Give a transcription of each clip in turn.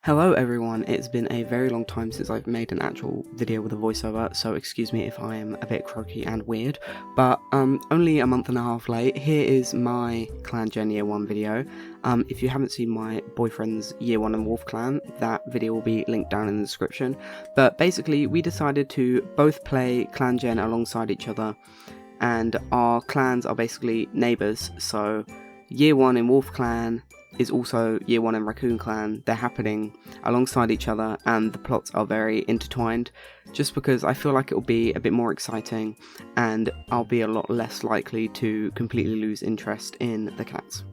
Hello everyone, it's been a very long time since I've made an actual video with a voiceover, so excuse me if I am a bit croaky and weird, but only a month and a half late. Here is my Clangen Year 1 video. If you haven't seen my boyfriend's Year 1 and Wolf Clan, that video will be linked down in the description. But basically, we decided to both play Clangen alongside each other, and our clans are basically neighbours, so Year 1 in Wolf Clan is also Year 1 in Raccoon Clan. They're happening alongside each other and the plots are very intertwined, just because I feel like it will be a bit more exciting and I'll be a lot less likely to completely lose interest in the cats.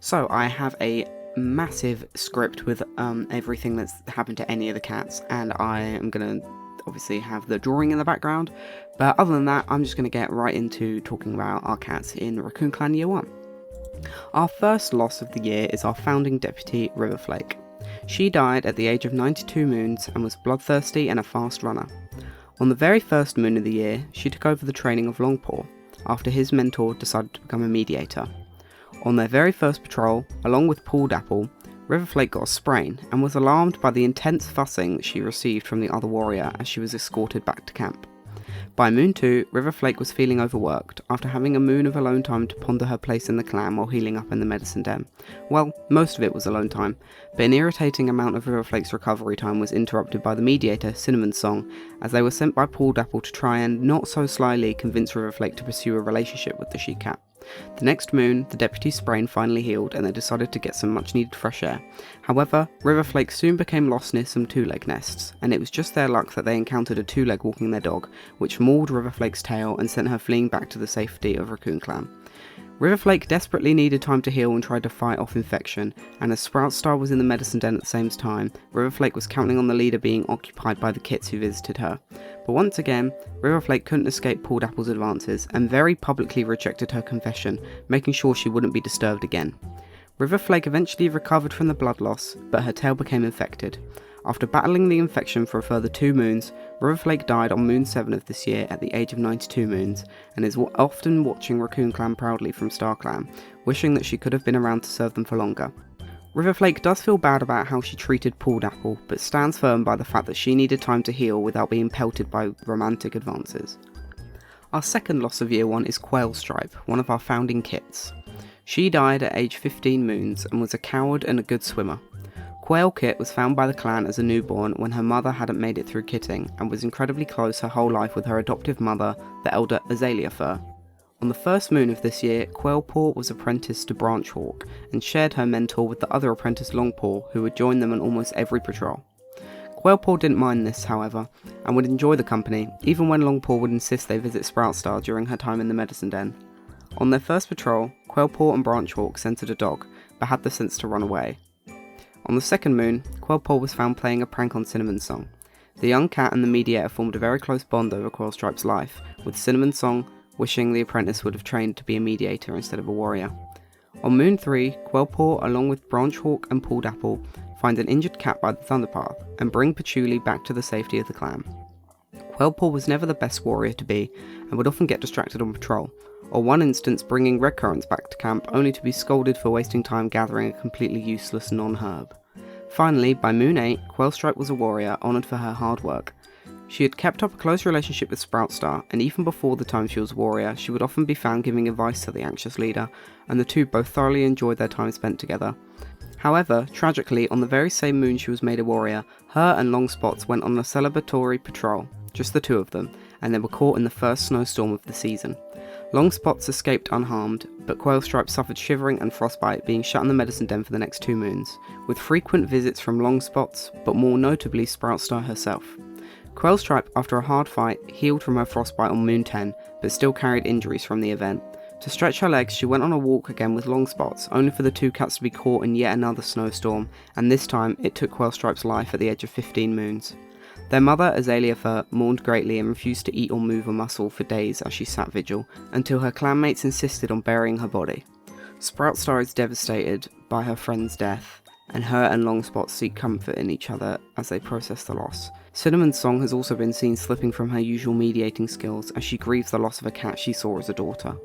So I have a massive script with everything that's happened to any of the cats, and I am going to obviously have the drawing in the background, but other than that I'm just going to get right into talking about our cats in Raccoon Clan Year 1. Our first loss of the year is our founding deputy, Riverlake. She died at the age of 92 moons and was bloodthirsty and a fast runner. On the very first moon of the year, she took over the training of Longpaw, after his mentor decided to become a mediator. On their very first patrol, along with Puli, Riverlake got a sprain and was alarmed by the intense fussing she received from the other warrior as she was escorted back to camp. By Moon 2, Riverlake was feeling overworked, after having a moon of alone time to ponder her place in the clan while healing up in the medicine den. Well, most of it was alone time, but an irritating amount of Riverlake's recovery time was interrupted by the mediator, Cinnamon Song, as they were sent by Puli to try and, not so slyly, convince Riverlake to pursue a relationship with the she-cat. The next moon, the deputy's sprain finally healed and they decided to get some much needed fresh air. However, Riverlake soon became lost near some two-leg nests, and it was just their luck that they encountered a two-leg walking their dog, which mauled Riverlake's tail and sent her fleeing back to the safety of Raccoon Clan. Riverlake desperately needed time to heal and tried to fight off infection, and as Sproutstar was in the medicine den at the same time, Riverlake was counting on the leader being occupied by the kits who visited her. But once again, Riverlake couldn't escape Puli's advances, and very publicly rejected her confession, making sure she wouldn't be disturbed again. Riverlake eventually recovered from the blood loss, but her tail became infected. After battling the infection for a further 2 moons, Riverlake died on Moon 7 of this year at the age of 92 moons, and is often watching Raccoon Clan proudly from Star Clan, wishing that she could have been around to serve them for longer. Riverlake does feel bad about how she treated Puli, but stands firm by the fact that she needed time to heal without being pelted by romantic advances. Our second loss of Year 1 is Quailstripe, one of our founding kits. She died at age 15 moons and was a coward and a good swimmer. Quail Kit was found by the clan as a newborn when her mother hadn't made it through kitting, and was incredibly close her whole life with her adoptive mother, the elder Azalea Fur. On the first moon of this year, Quailpaw was apprenticed to BranchHW, and shared her mentor with the other apprentice Longpaw, who would join them on almost every patrol. Quailpaw didn't mind this, however, and would enjoy the company, even when Longpaw would insist they visit Sproutstar during her time in the medicine den. On their first patrol, Quailpaw and BranchHW scented a dog, but had the sense to run away. On the second moon, Quailpaw was found playing a prank on Cinnamon Song. The young cat and the mediator formed a very close bond over Quailstripe's life, with Cinnamon Song wishing the apprentice would have trained to be a mediator instead of a warrior. On Moon 3, Quailpaw, along with BranchHW and Puli, find an injured cat by the Thunderpath, and bring Puli back to the safety of the clan. Quailpaw was never the best warrior to be, and would often get distracted on patrol, or one instance bringing red currants back to camp only to be scolded for wasting time gathering a completely useless non-herb. Finally, by Moon 8, Quailstripe was a warrior honoured for her hard work. She had kept up a close relationship with Sproutstar, and even before the time she was a warrior, she would often be found giving advice to the anxious leader, and the two both thoroughly enjoyed their time spent together. However, tragically, on the very same moon she was made a warrior, her and Longspots went on a celebratory patrol, just the two of them, and they were caught in the first snowstorm of the season. Longspots escaped unharmed, but Quailstripe suffered shivering and frostbite, being shut in the medicine den for the next 2 moons, with frequent visits from Longspots, but more notably Sproutstar herself. Quailstripe, after a hard fight, healed from her frostbite on Moon 10, but still carried injuries from the event. To stretch her legs, she went on a walk again with Longspots, only for the two cats to be caught in yet another snowstorm, and this time it took Quailstripe's life at the age of 15 moons. Their mother, Azalea Fur, mourned greatly and refused to eat or move a muscle for days as she sat vigil, until her clanmates insisted on burying her body. Sproutstar is devastated by her friend's death, and her and Longspots seek comfort in each other as they process the loss. Cinnamon Song has also been seen slipping from her usual mediating skills as she grieves the loss of a cat she saw as a daughter.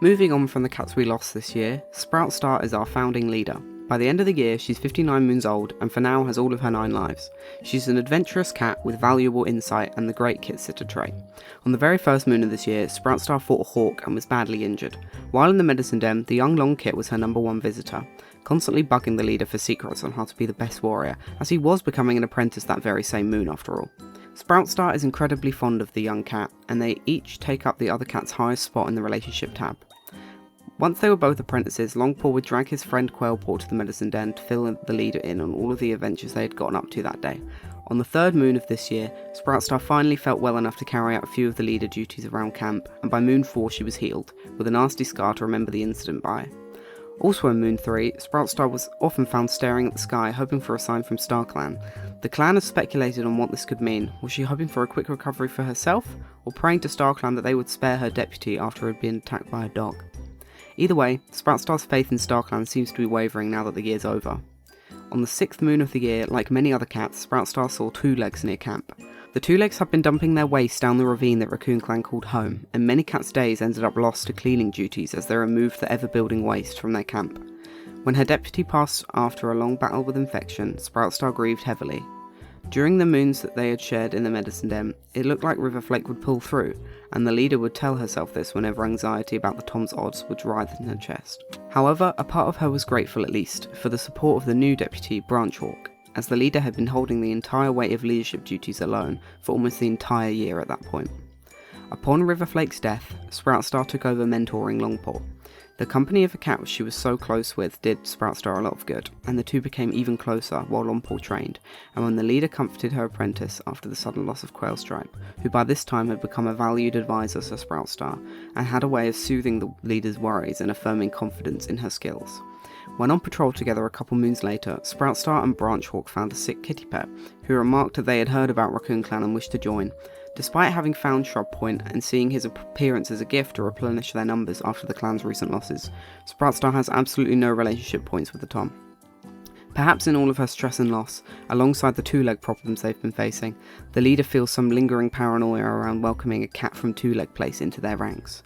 Moving on from the cats we lost this year, Sproutstar is our founding leader. By the end of the year, she's 59 moons old and for now has all of her 9 lives. She's an adventurous cat with valuable insight and the great kit sitter trait. On the very first moon of this year, Sproutstar fought a hawk and was badly injured. While in the medicine den, the young long kit was her number 1 visitor, constantly bugging the leader for secrets on how to be the best warrior, as he was becoming an apprentice that very same moon after all. Sproutstar is incredibly fond of the young cat, and they each take up the other cat's highest spot in the relationship tab. Once they were both apprentices, Longpaw would drag his friend Quailpaw to the medicine den to fill the leader in on all of the adventures they had gotten up to that day. On the third moon of this year, Sproutstar finally felt well enough to carry out a few of the leader duties around camp, and by moon 4 she was healed, with a nasty scar to remember the incident by. Also in moon 3, Sproutstar was often found staring at the sky hoping for a sign from StarClan. The clan has speculated on what this could mean. Was she hoping for a quick recovery for herself, or praying to StarClan that they would spare her deputy after it had been attacked by a dog? Either way, Sproutstar's faith in StarClan seems to be wavering now that the year's over. On the 6th moon of the year, like many other cats, Sproutstar saw 2 legs near camp. The 2 legs had been dumping their waste down the ravine that RACCOONCLAN called home, and many cats' days ended up lost to cleaning duties as they removed the ever-building waste from their camp. When her deputy passed after a long battle with infection, Sproutstar grieved heavily. During the moons that they had shared in the medicine den, it looked like Riverlake would pull through, and the leader would tell herself this whenever anxiety about the Tom's odds would writhe in her chest. However, a part of her was grateful at least for the support of the new deputy, BranchHW, as the leader had been holding the entire weight of leadership duties alone for almost the entire year at that point. Upon Riverlake's death, Sproutstar took over mentoring Longpaw. The company of a cat she was so close with did Sproutstar a lot of good, and the two became even closer while Longpaw trained, and when the leader comforted her apprentice after the sudden loss of Quailstripe, who by this time had become a valued advisor to Sproutstar, and had a way of soothing the leader's worries and affirming confidence in her skills. When on patrol together a couple moons later, Sproutstar and BranchHW found a sick kitty pet, who remarked that they had heard about RACCOONCLAN and wished to join. Despite having found Shrub Point and seeing his appearance as a gift to replenish their numbers after the clan's recent losses, Sproutstar has absolutely no relationship points with the Tom. Perhaps in all of her stress and loss, alongside the 2-leg problems they've been facing, the leader feels some lingering paranoia around welcoming a cat from 2-leg place into their ranks.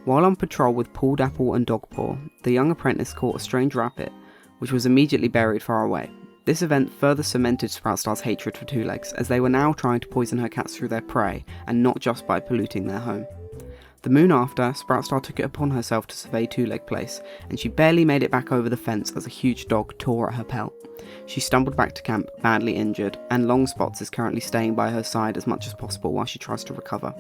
While on patrol with Pulled Apple and Dogpaw, the young apprentice caught a strange rabbit, which was immediately buried far away. This event further cemented Sproutstar's hatred for 2-legs, as they were now trying to poison her cats through their prey, and not just by polluting their home. The moon after, Sproutstar took it upon herself to survey 2-leg place, and she barely made it back over the fence as a huge dog tore at her pelt. She stumbled back to camp, badly injured, and Longspots is currently staying by her side as much as possible while she tries to recover.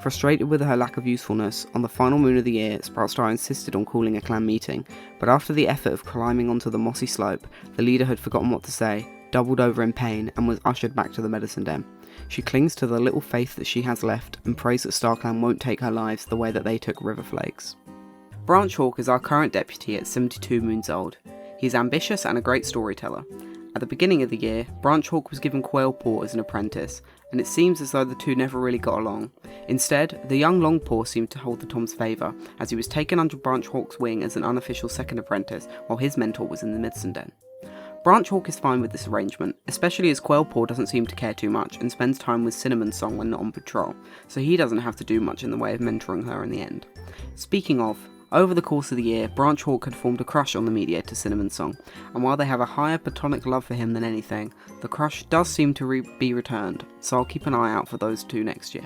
Frustrated with her lack of usefulness, on the final moon of the year, Sproutstar insisted on calling a clan meeting, but after the effort of climbing onto the mossy slope, the leader had forgotten what to say, doubled over in pain, and was ushered back to the medicine den. She clings to the little faith that she has left, and prays that StarClan won't take her lives the way that they took Riverlake's. BranchHW is our current deputy at 72 moons old. He is ambitious and a great storyteller. At the beginning of the year, BranchHW was given Quailpaw as an apprentice, and it seems as though the two never really got along. Instead, the young Longpaw seemed to hold the Tom's favour, as he was taken under BranchHW's wing as an unofficial second apprentice, while his mentor was in the medicine den. BranchHW is fine with this arrangement, especially as Quailpaw doesn't seem to care too much and spends time with Cinnamon Song when not on patrol, so he doesn't have to do much in the way of mentoring her in the end. Speaking of, over the course of the year, BranchHW had formed a crush on the mediator Cinnamon Song, and while they have a higher platonic love for him than anything, the crush does seem to be returned, so I'll keep an eye out for those two next year.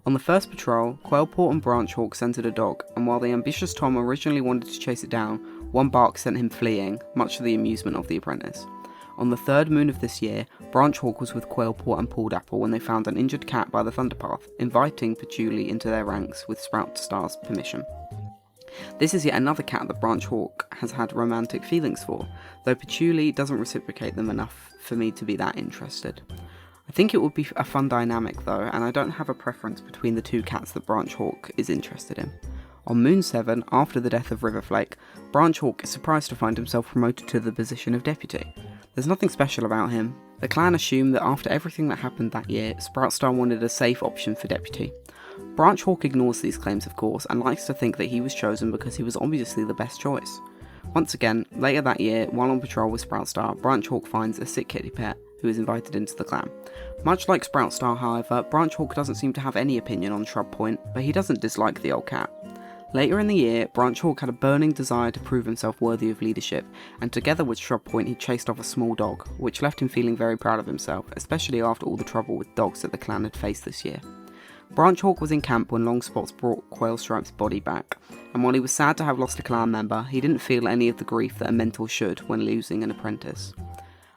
On the first patrol, Quailpaw and BranchHW scented a dog, and while the ambitious Tom originally wanted to chase it down, one bark sent him fleeing, much to the amusement of the apprentice. On the third moon of this year, BranchHW was with Quailpaw and Pulled Apple when they found an injured cat by the Thunderpath, inviting Puli into their ranks with Sproutstar's permission. This is yet another cat that BranchHW has had romantic feelings for, though Puli doesn't reciprocate them enough for me to be that interested. I think it would be a fun dynamic though, and I don't have a preference between the two cats that BranchHW is interested in. On Moon 7, after the death of Riverlake, BranchHW is surprised to find himself promoted to the position of deputy. There's nothing special about him. The clan assumed that after everything that happened that year, Sproutstar wanted a safe option for deputy. BranchHW ignores these claims of course, and likes to think that he was chosen because he was obviously the best choice. Once again, later that year, while on patrol with Sproutstar, BranchHW finds a sick kitty pet, who is invited into the clan. Much like Sproutstar, however, BranchHW doesn't seem to have any opinion on Shrub Point, but he doesn't dislike the old cat. Later in the year, BranchHW had a burning desire to prove himself worthy of leadership, and together with Shrubpoint he chased off a small dog, which left him feeling very proud of himself, especially after all the trouble with dogs that the clan had faced this year. BranchHW was in camp when Longspots brought Quailstripe's body back, and while he was sad to have lost a clan member, he didn't feel any of the grief that a mentor should when losing an apprentice.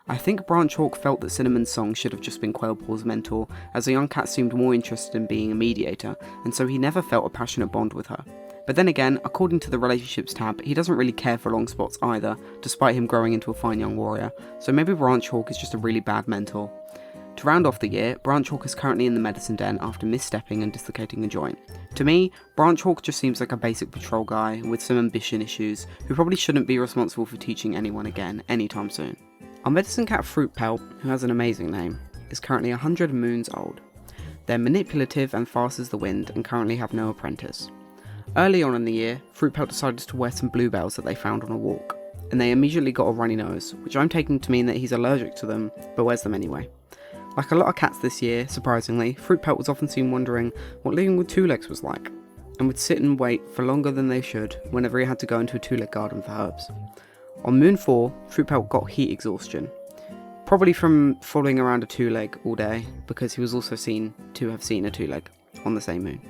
I think BranchHW felt that Cinnamon's song should have just been Quailpaw's mentor, as the young cat seemed more interested in being a mediator, and so he never felt a passionate bond with her. But then again, according to the relationships tab, he doesn't really care for Longspots either, despite him growing into a fine young warrior, so maybe BranchHW is just a really bad mentor. To round off the year, BranchHW is currently in the medicine den after misstepping and dislocating a joint. To me, BranchHW just seems like a basic patrol guy with some ambition issues, who probably shouldn't be responsible for teaching anyone again anytime soon. Our medicine cat FruitPel, who has an amazing name, is currently 100 moons old. They're manipulative and fast as the wind and currently have no apprentice. Early on in the year, FruitPel decided to wear some bluebells that they found on a walk, and they immediately got a runny nose, which I'm taking to mean that he's allergic to them, but wears them anyway. Like a lot of cats this year, surprisingly, FruitPel was often seen wondering what living with two legs was like, and would sit and wait for longer than they should whenever he had to go into a two-leg garden for herbs. On Moon 4, FruitPel got heat exhaustion, probably from following around a two-leg all day, because he was also seen to have seen a two-leg on the same moon.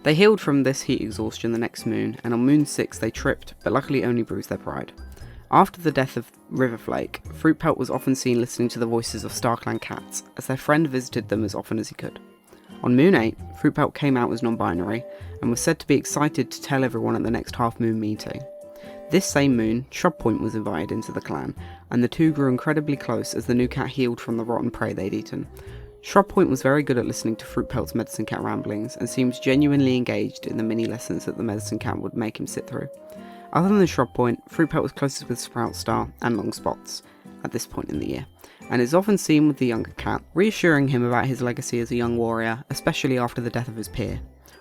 They healed from this heat exhaustion the next moon, and on Moon 6 they tripped, but luckily only bruised their pride. After the death of Riverlake, FruitPel was often seen listening to the voices of StarClan cats, as their friend visited them as often as he could. On Moon 8, FruitPel came out as non-binary, and was said to be excited to tell everyone at the next half-moon meeting. This same moon, Shrubpoint was invited into the clan, and the two grew incredibly close as the new cat healed from the rotten prey they'd eaten. Shrubpoint was very good at listening to FruitPel's medicine cat ramblings, and seems genuinely engaged in the mini lessons that the medicine cat would make him sit through. Other than Shrubpoint, FruitPel was closest with Sproutstar and Longspots at this point in the year, and is often seen with the younger cat, reassuring him about his legacy as a young warrior, especially after the death of his peer.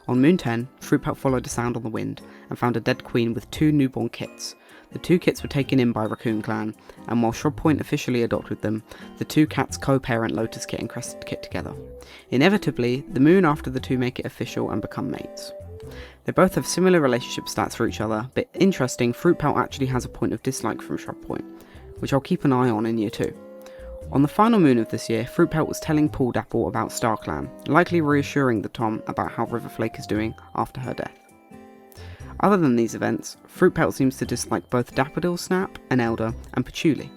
On Moon 10, FruitPel followed a sound on the wind, and found a dead queen with two newborn kits. The two kits were taken in by RACCOONCLAN, and while Shrubpoint officially adopted them, the two cats co-parent Lotus Kit and Crested Kit together. Inevitably, the moon after the two make it official and become mates. They both have similar relationship stats for each other, but interesting, FruitPel actually has a point of dislike from Shrubpoint, which I'll keep an eye on in year 2. On the final moon of this year, FruitPel was telling Puli about StarClan, likely reassuring the Tom about how Riverlake is doing after her death. Other than these events, FruitPel seems to dislike both Daffodil Snap, an elder, and Puli.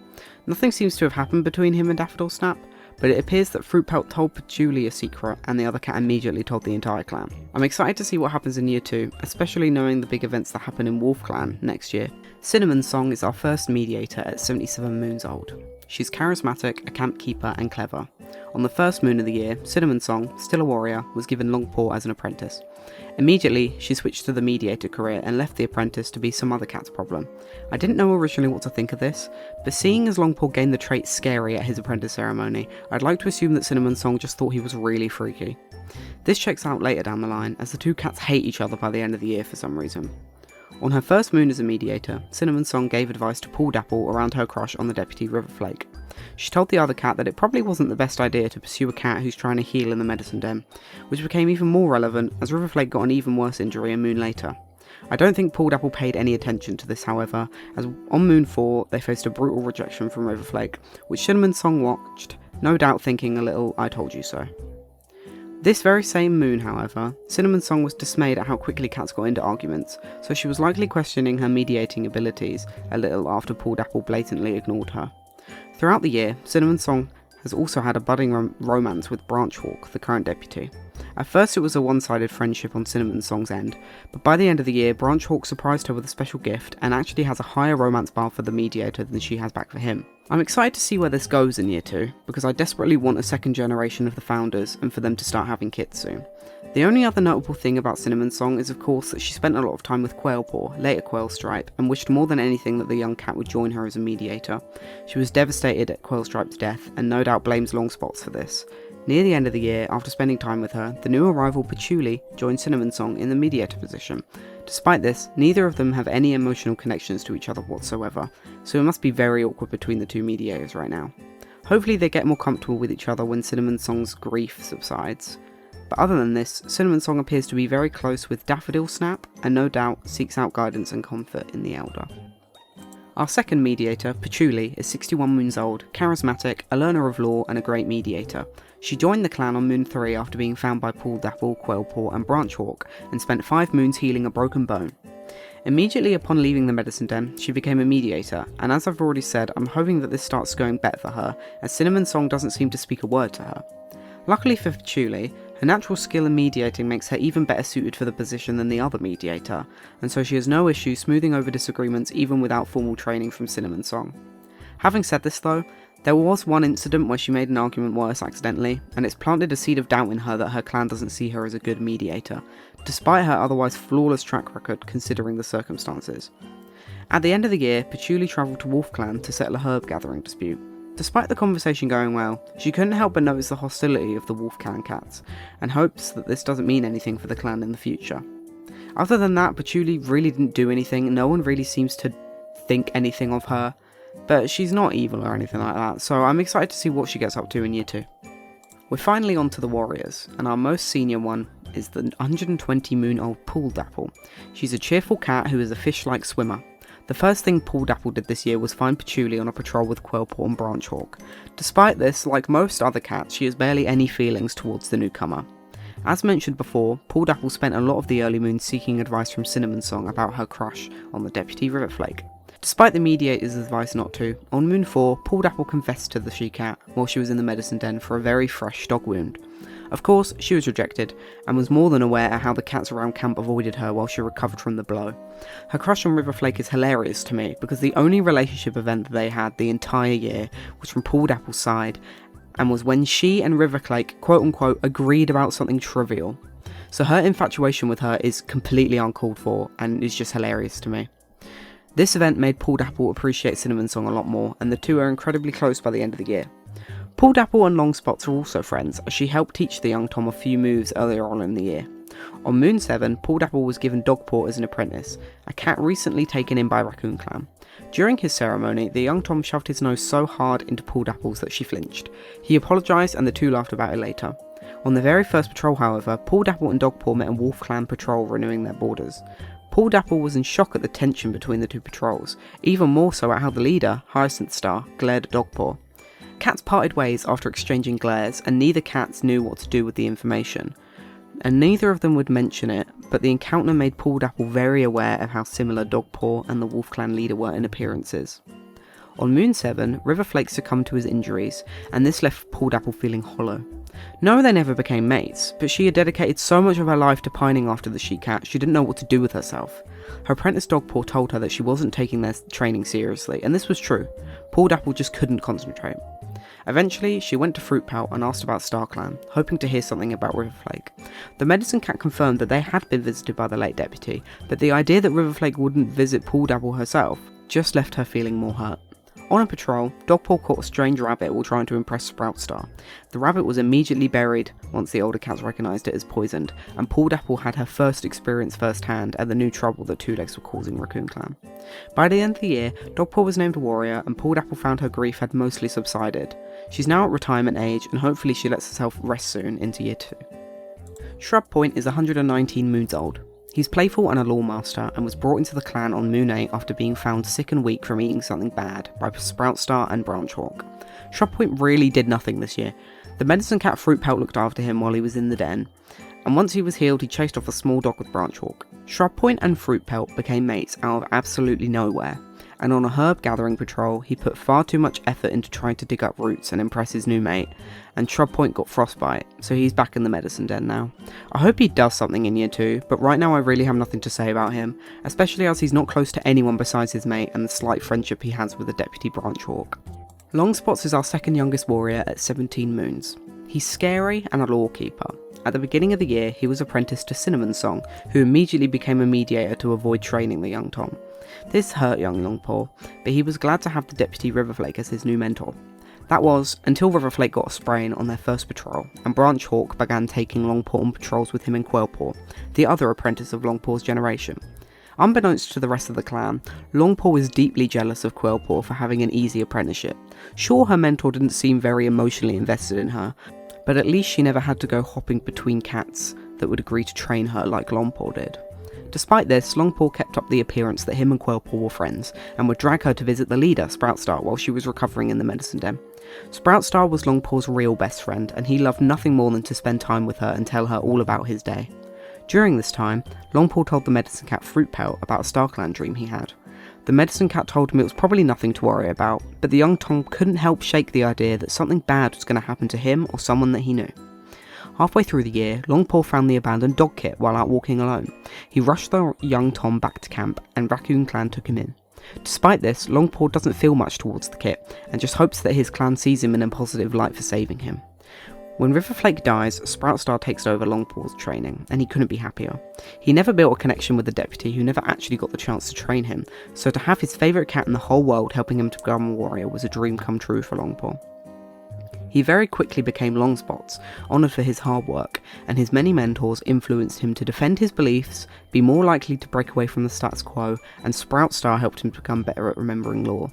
Nothing seems to have happened between him and Daffodil Snap, but it appears that FruitPel told Puli a secret, and the other cat immediately told the entire clan. I'm excited to see what happens in year 2, especially knowing the big events that happen in Wolf Clan next year. Cinnamon's song is our first mediator at 77 moons old. She's charismatic, a camp keeper, and clever. On the first moon of the year, Cinnamon's song, still a warrior, was given Longpaw as an apprentice. Immediately, she switched to the mediator career and left the apprentice to be some other cat's problem. I didn't know originally what to think of this, but seeing as Longpaw gained the trait Scary at his apprentice ceremony, I'd like to assume that Cinnamon's song just thought he was really freaky. This checks out later down the line, as the two cats hate each other by the end of the year for some reason. On her first moon as a mediator, Cinnamon's song gave advice to Puli around her crush on the deputy Riverlake. She told the other cat that it probably wasn't the best idea to pursue a cat who's trying to heal in the medicine den, which became even more relevant as Riverlake got an even worse injury a moon later. I don't think Puli paid any attention to this, however, as on Moon 4 they faced a brutal rejection from Riverlake, which Cinnamon's song watched, no doubt thinking a little "I told you so." This very same moon, however, Cinnamon's song was dismayed at how quickly cats got into arguments, so she was likely questioning her mediating abilities a little after Puli blatantly ignored her. Throughout the year, Cinnamon's song has also had a budding romance with BranchHW, the current deputy. At first it was a one-sided friendship on Cinnamon's song's end, but by the end of the year BranchHW surprised her with a special gift and actually has a higher romance bar for the mediator than she has back for him. I'm excited to see where this goes in year 2, because I desperately want a second generation of the founders and for them to start having kids soon. The only other notable thing about Cinnamon's song is of course that she spent a lot of time with Quailpaw, later Quailstripe, and wished more than anything that the young cat would join her as a mediator. She was devastated at Quailstripe's death and no doubt blames Longspots for this. Near the end of the year, after spending time with her, the new arrival Puli joined Cinnamon's song in the mediator position. Despite this, neither of them have any emotional connections to each other whatsoever, so it must be very awkward between the two mediators right now. Hopefully they get more comfortable with each other when Cinnamon's song's grief subsides. But other than this, Cinnamon Song appears to be very close with Daffodil Snap, and no doubt seeks out guidance and comfort in the Elder. Our second mediator, Puli, is 61 moons old, charismatic, a learner of lore, and a great mediator. She joined the clan on Moon 3 after being found by Dapple, Quailpaw, and Branchhawk, and spent 5 moons healing a broken bone. Immediately upon leaving the medicine den, she became a mediator, and as I've already said, I'm hoping that this starts going better for her, as Cinnamon Song doesn't seem to speak a word to her. Luckily for Puli, her natural skill in mediating makes her even better suited for the position than the other mediator, and so she has no issue smoothing over disagreements even without formal training from Cinnamon Song. Having said this though, there was one incident where she made an argument worse accidentally, and it's planted a seed of doubt in her that her clan doesn't see her as a good mediator, despite her otherwise flawless track record considering the circumstances. At the end of the year, Puli travelled to WolfClan to settle a herb gathering dispute. Despite the conversation going well, she couldn't help but notice the hostility of the WolfClan cats, and hopes that this doesn't mean anything for the clan in the future. Other than that, Puli really didn't do anything, no one really seems to think anything of her, but she's not evil or anything like that, so I'm excited to see what she gets up to in year 2. We're finally on to the warriors, and our most senior one is the 120 moon old Dapple. She's a cheerful cat who is a fish-like swimmer. The first thing Dapple did this year was find Puli on a patrol with Quailpaw and Branchhawk. Despite this, like most other cats, she has barely any feelings towards the newcomer. As mentioned before, Dapple spent a lot of the early moons seeking advice from Cinnamon Song about her crush on the deputy Riverlake. Despite the mediator's advice not to, on Moon 4, Dapple confessed to the she-cat while she was in the medicine den for a very fresh dog wound. Of course, she was rejected, and was more than aware of how the cats around camp avoided her while she recovered from the blow. Her crush on Riverlake is hilarious to me, because the only relationship event that they had the entire year was from Dapple's side, and was when she and Riverlake quote-unquote agreed about something trivial. So her infatuation with her is completely uncalled for, and is just hilarious to me. This event made Dapple appreciate Cinnamon Song a lot more, and the two are incredibly close by the end of the year. Dapple and Longspots are also friends, as she helped teach the young Tom a few moves earlier on in the year. On Moon 7, Dapple was given Dogpaw as an apprentice, a cat recently taken in by RACCOONCLAN. During his ceremony, the young Tom shoved his nose so hard into Dapple's that she flinched. He apologised and the two laughed about it later. On the very first patrol, however, Dapple and Dogpaw met in WolfClan patrol renewing their borders. Dapple was in shock at the tension between the two patrols, even more so at how the leader, Star, glared at Dogpaw. Cats parted ways after exchanging glares, and neither cats knew what to do with the information. And neither of them would mention it, but the encounter made Dapple very aware of how similar Dogpaw and the WolfClan leader were in appearances. On Moon 7, Riverlake succumbed to his injuries, and this left Dapple feeling hollow. No, they never became mates, but she had dedicated so much of her life to pining after the she-cat, she didn't know what to do with herself. Her apprentice Dogpaw told her that she wasn't taking their training seriously, and this was true. Dapple just couldn't concentrate. Eventually, she went to FruitPel and asked about StarClan, hoping to hear something about Riverlake. The medicine cat confirmed that they had been visited by the late deputy, but the idea that Riverlake wouldn't visit Dapple herself just left her feeling more hurt. On a patrol, Dogpaw caught a strange rabbit while trying to impress Sproutstar. The rabbit was immediately buried once the older cats recognised it as poisoned, and Dapple had her first experience firsthand at the new trouble that Two Legs were causing RACCOONCLAN. By the end of the year, Dogpaw was named a warrior, and Dapple found her grief had mostly subsided. She's now at retirement age, and hopefully she lets herself rest soon into year 2. Shrub Point is 119 moons old. He's playful and a lore master, and was brought into the clan on Moon 8 after being found sick and weak from eating something bad by Sproutstar and Branchhawk. Shrub Point really did nothing this year. The medicine cat FruitPel looked after him while he was in the den, and once he was healed he chased off a small dog with Branchhawk. Shrub Point and FruitPel became mates out of absolutely nowhere, and on a herb gathering patrol he put far too much effort into trying to dig up roots and impress his new mate, and Shrub Point got frostbite, so he's back in the medicine den now. I hope he does something in year 2, but right now I really have nothing to say about him, especially as he's not close to anyone besides his mate and the slight friendship he has with the deputy Branchhawk. Longspots is our second youngest warrior at 17 moons. He's scary and a lore keeper. At the beginning of the year he was apprenticed to Cinnamon Song, who immediately became a mediator to avoid training the young Tom. This hurt young Longpaw, but he was glad to have the deputy Riverlake as his new mentor. That was, until Riverlake got a sprain on their first patrol, and Branchhawk began taking Longpaw on patrols with him and Quailpaw, the other apprentice of Longpaw's generation. Unbeknownst to the rest of the clan, Longpaw was deeply jealous of Quailpaw for having an easy apprenticeship. Sure, her mentor didn't seem very emotionally invested in her, but at least she never had to go hopping between cats that would agree to train her like Longpaw did. Despite this, Longpaw kept up the appearance that him and Quailpaw were friends, and would drag her to visit the leader, Sproutstar, while she was recovering in the medicine den. Sproutstar was Longpaw's real best friend, and he loved nothing more than to spend time with her and tell her all about his day. During this time, Longpaw told the medicine cat FruitPel about a StarClan dream he had. The medicine cat told him it was probably nothing to worry about, but the young Tom couldn't help shake the idea that something bad was going to happen to him or someone that he knew. Halfway through the year, Longpaw found the abandoned dog kit while out walking alone. He rushed the young Tom back to camp, and RACCOONCLAN took him in. Despite this, Longpaw doesn't feel much towards the kit, and just hopes that his clan sees him in a positive light for saving him. When Riverlake dies, Sproutstar takes over Longpaw's training, and he couldn't be happier. He never built a connection with the deputy who never actually got the chance to train him, so to have his favourite cat in the whole world helping him to become a warrior was a dream come true for Longpaw. He very quickly became Longspots, honoured for his hard work, and his many mentors influenced him to defend his beliefs, be more likely to break away from the status quo, and Sproutstar helped him become better at remembering lore.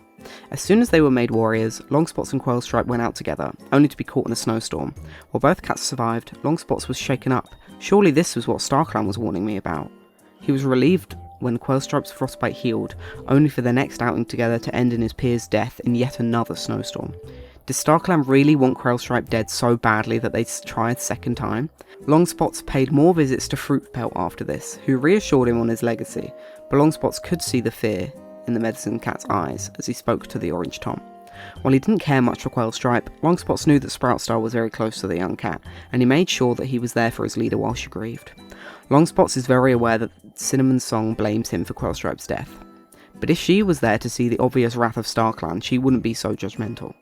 As soon as they were made warriors, Longspots and Quailstripe went out together, only to be caught in a snowstorm. While both cats survived, Longspots was shaken up. Surely this was what StarClan was warning me about. He was relieved when Quailstripe's frostbite healed, only for their next outing together to end in his peer's death in yet another snowstorm. Did StarClan really want Quailstripe dead so badly that they tried a second time? Longspots paid more visits to FruitPel after this, who reassured him on his legacy, but Longspots could see the fear in the medicine cat's eyes as he spoke to the orange Tom. While he didn't care much for Quailstripe, Longspots knew that Sproutstar was very close to the young cat, and he made sure that he was there for his leader while she grieved. Longspots is very aware that Cinnamon's song blames him for Quailstripe's death, but if she was there to see the obvious wrath of StarClan, she wouldn't be so judgmental.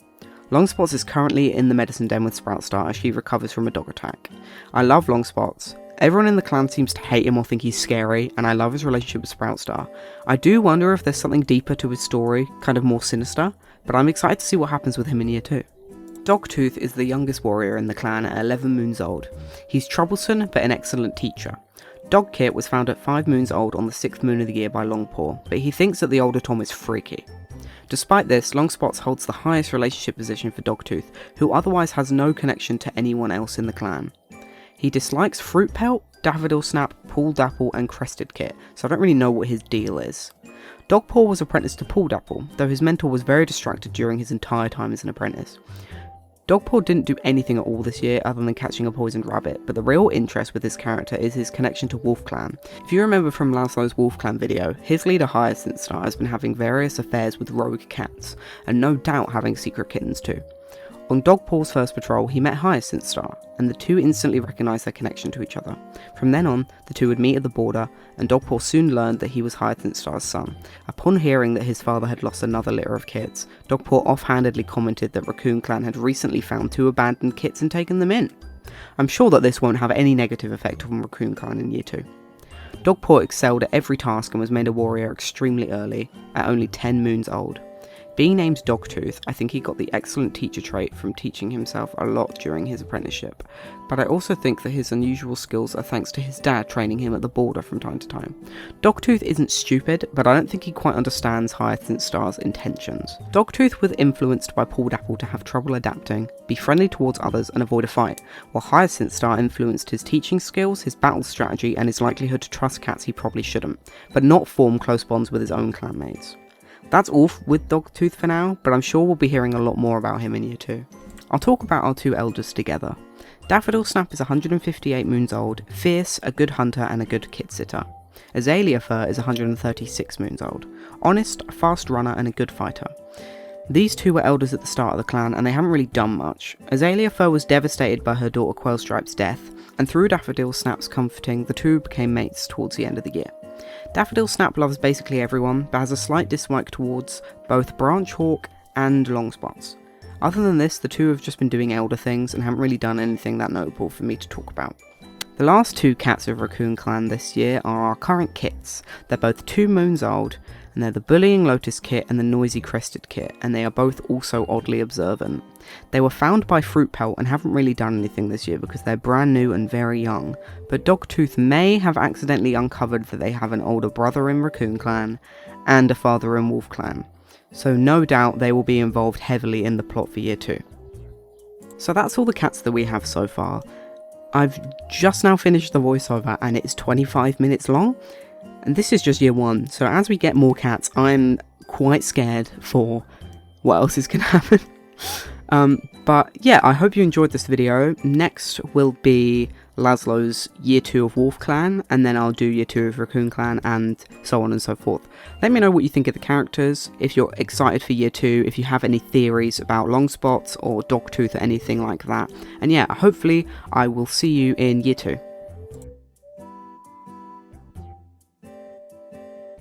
Longspots is currently in the medicine den with Sproutstar as she recovers from a dog attack. I love Longspots. Everyone in the clan seems to hate him or think he's scary, and I love his relationship with Sproutstar. I do wonder if there's something deeper to his story, kind of more sinister, but I'm excited to see what happens with him in year 2. Dogtooth is the youngest warrior in the clan at 11 moons old. He's troublesome but an excellent teacher. Dogkit was found at 5 moons old on the 6th moon of the year by Longpaw, but he thinks that the older Tom is freaky. Despite this, Longspots holds the highest relationship position for Dogtooth, who otherwise has no connection to anyone else in the clan. He dislikes FruitPel, Daffodil Snap, Pool Dapple and Crested Kit, so I don't really know what his deal is. Dogpaw was apprenticed to Pool Dapple, though his mentor was very distracted during his entire time as an apprentice. Dogpaw didn't do anything at all this year other than catching a poisoned rabbit, but the real interest with this character is his connection to WolfClan. If you remember from Laszlo's WolfClan video, his leader HyacinthStar has been having various affairs with rogue cats, and no doubt having secret kittens too. On Dogpaw's first patrol, he met HyacinthStar, and the two instantly recognised their connection to each other. From then on, the two would meet at the border, and Dogpaw soon learned that he was HyacinthStar's son. Upon hearing that his father had lost another litter of kids, Dogpaw offhandedly commented that RACCOONCLAN had recently found 2 abandoned kits and taken them in. I'm sure that this won't have any negative effect on RACCOONCLAN in year 2. Dogpaw excelled at every task and was made a warrior extremely early, at only 10 moons old. Being named Dogtooth, I think he got the excellent teacher trait from teaching himself a lot during his apprenticeship, but I also think that his unusual skills are thanks to his dad training him at the border from time to time. Dogtooth isn't stupid, but I don't think he quite understands HyacinthStar's intentions. Dogtooth was influenced by Pool Dapple to have trouble adapting, be friendly towards others and avoid a fight, while HyacinthStar influenced his teaching skills, his battle strategy and his likelihood to trust cats he probably shouldn't, but not form close bonds with his own clanmates. That's all with Dogtooth for now, but I'm sure we'll be hearing a lot more about him in year 2. I'll talk about our 2 elders together. Daffodil Snap is 158 moons old, fierce, a good hunter and a good kit sitter. Azalea Fur is 136 moons old, honest, a fast runner and a good fighter. These 2 were elders at the start of the clan and they haven't really done much. Azalea Fur was devastated by her daughter Quailstripe's death, and through Daffodil Snap's comforting, the 2 became mates towards the end of the year. Daffodil Snap loves basically everyone, but has a slight dislike towards both BranchHW and Longspots. Other than this, the 2 have just been doing elder things and haven't really done anything that notable for me to talk about. The last 2 cats of RACCOONCLAN this year are our current kits. They're both 2 moons old, and they're the Bullying Lotus kit and the Noisy Crested kit, and they are both also oddly observant. They were found by FruitPel and haven't really done anything this year because they're brand new and very young, but Dogtooth may have accidentally uncovered that they have an older brother in RACCOONCLAN and a father in WolfClan, so no doubt they will be involved heavily in the plot for year 2. So that's all the cats that we have so far. I've just now finished the voiceover and it's 25 minutes long, and this is just year 1, so as we get more cats, I'm quite scared for what else is going to happen. But yeah, I hope you enjoyed this video. Next will be Laszlo's year 2 of Wolf Clan, and then I'll do year 2 of Raccoon Clan, and so on and so forth. Let me know what you think of the characters, if you're excited for year 2, if you have any theories about Longspots or Dogtooth or anything like that. And yeah, hopefully I will see you in year 2.